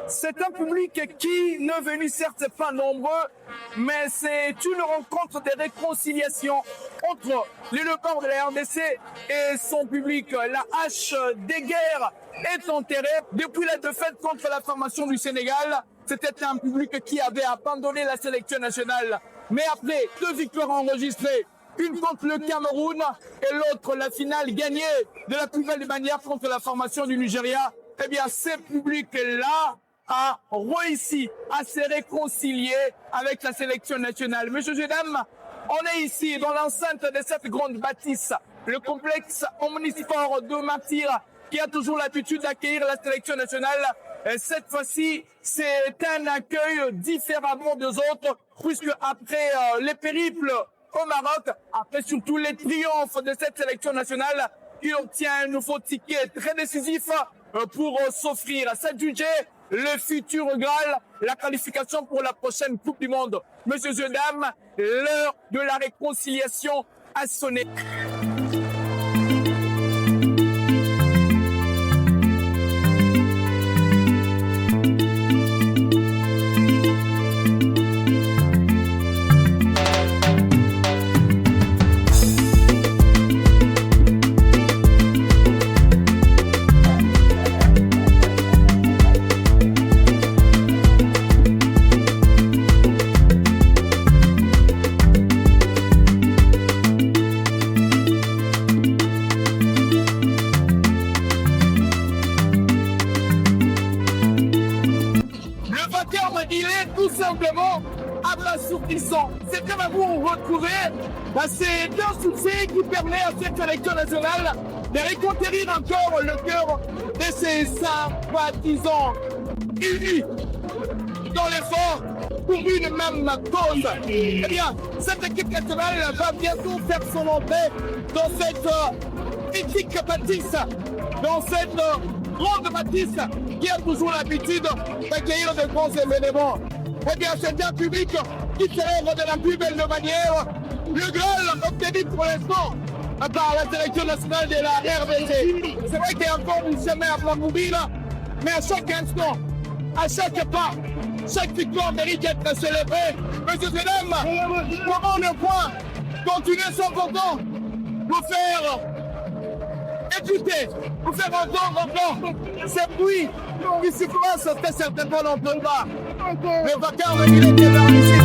C'est un public qui ne venu certes pas nombreux, mais c'est une rencontre de réconciliation entre les leaders de la RDC et son public. La hache des guerres est enterrée. Depuis la défaite contre la formation du Sénégal, c'était un public qui avait abandonné la sélection nationale. Mais après 2 victoires enregistrées, une contre le Cameroun et l'autre la finale gagnée de la plus belle manière contre la formation du Nigeria, eh bien, ce public-là a réussi à se réconcilier avec la sélection nationale. Messieurs et dames, on est ici dans l'enceinte de cette grande bâtisse, le complexe omnisport de Martyrs, qui a toujours l'habitude d'accueillir la sélection nationale. Et cette fois-ci, c'est un accueil différemment des autres, puisque après les périples au Maroc, après surtout les triomphes de cette sélection nationale, il obtient un nouveau ticket très décisif pour s'offrir, s'adjuger le futur Graal, la qualification pour la prochaine Coupe du Monde. Messieurs et dames, l'heure de la réconciliation a sonné. Il est tout simplement abasourdissant. C'est comme vous retrouvez ces 2 succès qui permettent à cette sélection nationale de reconquérir encore le cœur de ses sympathisants unis dans l'effort pour une même cause. Eh bien, cette équipe nationale va bientôt faire son entrée dans cette mythique bâtisse, dans cette grande bâtisse qui a toujours l'habitude d'accueillir de grands événements. Eh bien, c'est un public qui célèbre de la plus belle manière le Graal obtenu pour l'instant par la sélection nationale de la RDC. C'est vrai qu'il y a encore une semaine à Flamboubille, mais à chaque instant, à chaque pas, chaque victoire mérite d'être célébrée. Messieurs et dames, comment ne pas continuer sans pourtant nous faire écouter, vous faire entendre encore ces bruits qui se passent très certainement dans le bas. Le vacarme, il était là ici.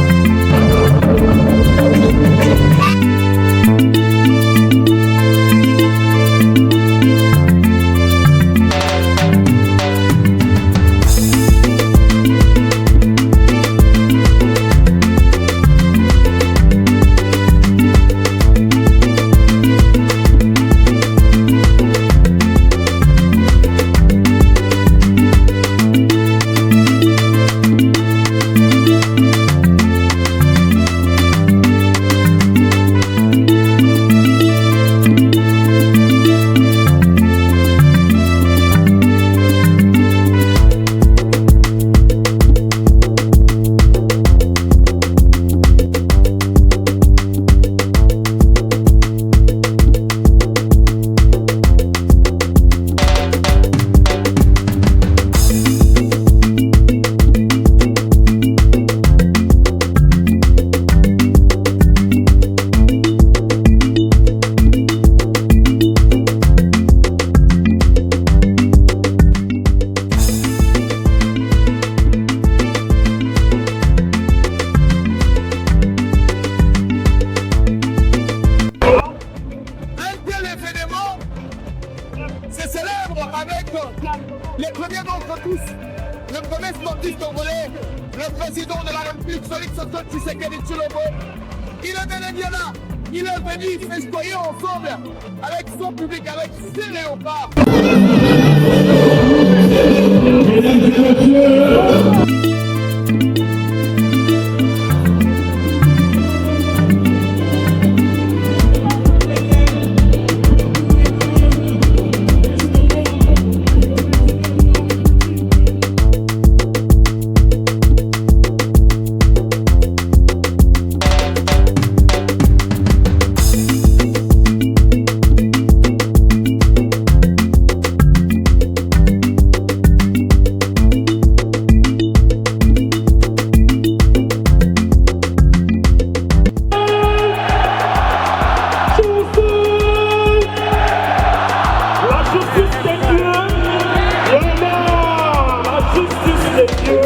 Les premiers d'entre tous, le premier sportif congolais, le président de la République, Félix Antoine Tshisekedi Tshilombo, il est bien là, il est venu festoyer ensemble avec son public, avec ses léopards. justice de Dieu.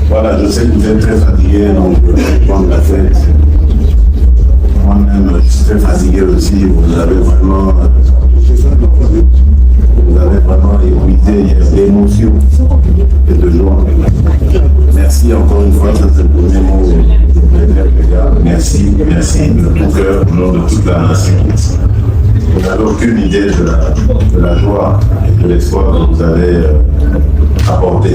Voilà, je sais que vous êtes très fatigué, donc je vais prendre la tête. Moi-même, je suis très fatigué aussi. Vous avez vraiment épuisé l'émotion et de joie. Merci encore une fois, ça c'est le premier mot. Merci, merci de tout cœur, au nom de toute la nation. Vous n'avez aucune idée de la joie et de l'espoir que vous avez apporté.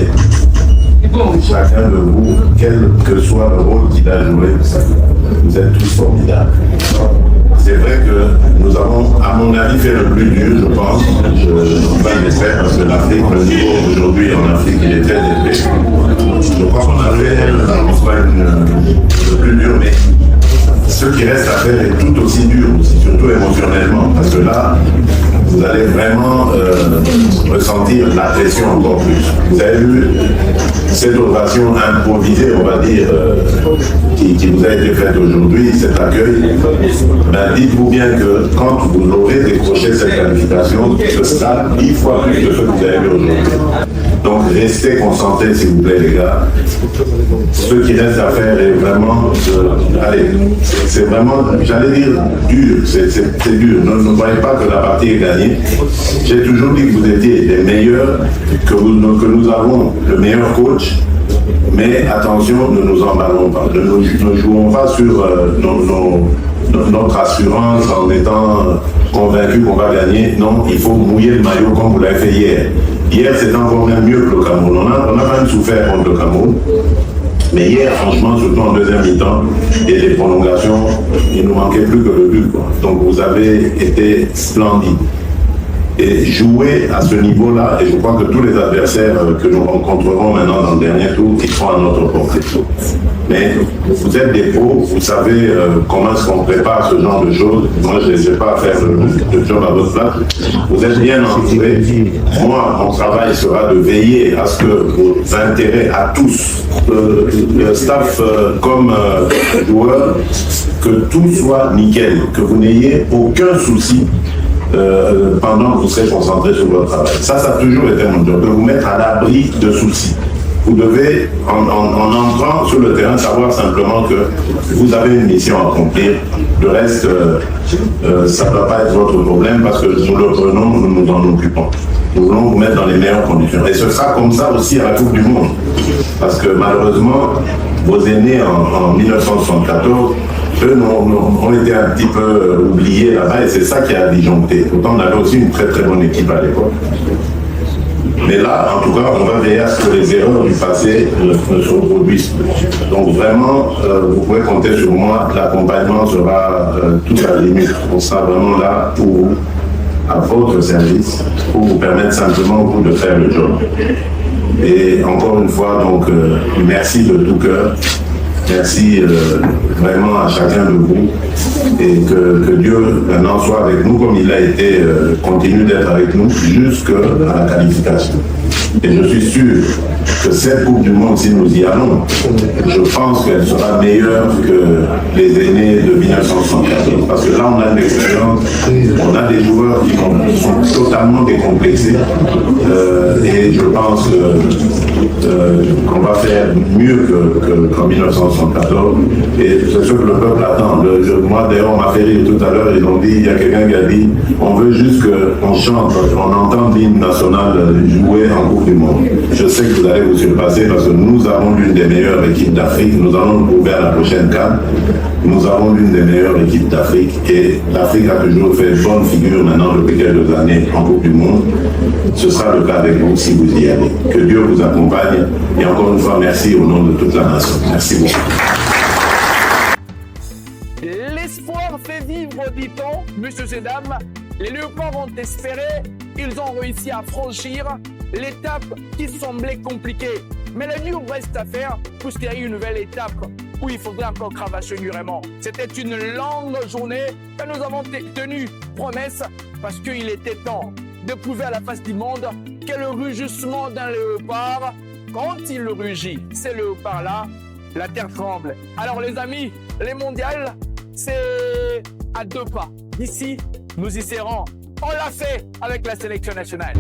Chacun de vous, quel que soit le rôle qu'il a joué, vous êtes tous formidables. C'est vrai que nous avons, à mon avis, fait le plus dur, je pense. Je l'espère parce que l'Afrique, le niveau aujourd'hui en Afrique, il est très élevé. Je crois qu'on a fait le plus dur, mais ce qui reste à faire est tout aussi dur, surtout émotionnellement, parce que là, vous allez vraiment ressentir la pression encore plus. Vous avez vu cette ovation improvisée, on va dire, qui vous a été faite aujourd'hui, cet accueil. Ben, dites-vous bien que quand vous aurez décroché cette qualification, ce sera 10 fois plus que ce que vous avez vu aujourd'hui. Donc restez concentrés s'il vous plaît les gars. Ce qui reste à faire est vraiment, allez, c'est vraiment, j'allais dire dur, c'est dur. Ne voyez pas que la partie est gagnée. J'ai toujours dit que vous étiez les meilleurs, que nous avons le meilleur coach. Mais attention, ne nous emballons pas. Ne jouons pas sur notre assurance en étant convaincu qu'on va gagner. Non, il faut mouiller le maillot comme vous l'avez fait hier. Hier, c'était encore même mieux que le Cameroun. On a quand même souffert contre le Cameroun. Mais hier, franchement, surtout en deuxième mi-temps, et les prolongations, il ne nous manquait plus que le but, quoi. Donc vous avez été splendide. Et jouer à ce niveau-là, et je crois que tous les adversaires que nous rencontrerons maintenant dans le dernier tour, ils seront à notre portée. Mais vous êtes des pros, vous savez comment est-ce qu'on prépare ce genre de choses. Moi, je ne sais pas faire le job à votre place. Vous êtes bien entourés. Moi, mon travail sera de veiller à ce que vos intérêts à tous, le staff comme joueurs, que tout soit nickel, que vous n'ayez aucun souci pendant que vous serez concentré sur votre travail. Ça a toujours été mon job, de vous mettre à l'abri de soucis. Vous devez, en entrant sur le terrain, savoir simplement que vous avez une mission à accomplir. Le reste, ça ne doit pas être votre problème parce que nous le prenons, nous nous en occupons. Nous voulons vous mettre dans les meilleures conditions. Et ce sera comme ça aussi à la Coupe du Monde. Parce que malheureusement, vos aînés en 1974, eux ont été un petit peu oubliés là-bas et c'est ça qui a disjoncté. Pourtant, on avait aussi une très très bonne équipe à l'époque. Mais là, en tout cas, on va veiller à ce que les erreurs du passé ne se reproduisent plus. Donc vraiment, vous pouvez compter sur moi, l'accompagnement sera tout à la limite. On sera vraiment là pour vous, à votre service, pour vous permettre simplement vous de faire le job. Et encore une fois, donc, merci de tout cœur. Merci vraiment à chacun de vous et que Dieu maintenant soit avec nous comme il a été, continue d'être avec nous jusqu'à la qualification. Et je suis sûr que cette Coupe du Monde, si nous y allons, je pense qu'elle sera meilleure que les aînés de 1974. Parce que là, on a une expérience, on a des joueurs qui sont totalement décomplexés. Et je pense qu'on va faire mieux qu'en 1974. Et c'est ce que le peuple attend. Moi, d'ailleurs, on m'a fait rire tout à l'heure. Ils ont dit, il y a quelqu'un qui a dit, on veut juste qu'on chante, on entend l'hymne national jouer en Coupe du Monde. Je sais que vous allez vous surpasser parce que nous avons l'une des meilleures équipes d'Afrique. Nous allons le prouver à la prochaine CAN. Nous avons l'une des meilleures équipes d'Afrique et l'Afrique a toujours fait bonne figure maintenant depuis quelques années en Coupe du Monde. Ce sera le cas avec vous si vous y allez. Que Dieu vous accompagne et encore une fois, merci au nom de toute la nation. Merci beaucoup. L'espoir fait vivre, dit-on, messieurs et dames. Les Léopards ont espéré, ils ont réussi à franchir l'étape qui semblait compliquée. Mais la dur reste à faire, puisqu'il y a eu une nouvelle étape où il faudrait encore cravacher durement. C'était une longue journée que nous avons tenu promesse parce qu'il était temps de prouver à la face du monde que le rugissement d'un léopard, quand il rugit, ces léopards-là, la terre tremble. Alors les amis, les mondiales, c'est à 2 pas. D'ici, nous y serons. On l'a fait avec la sélection nationale.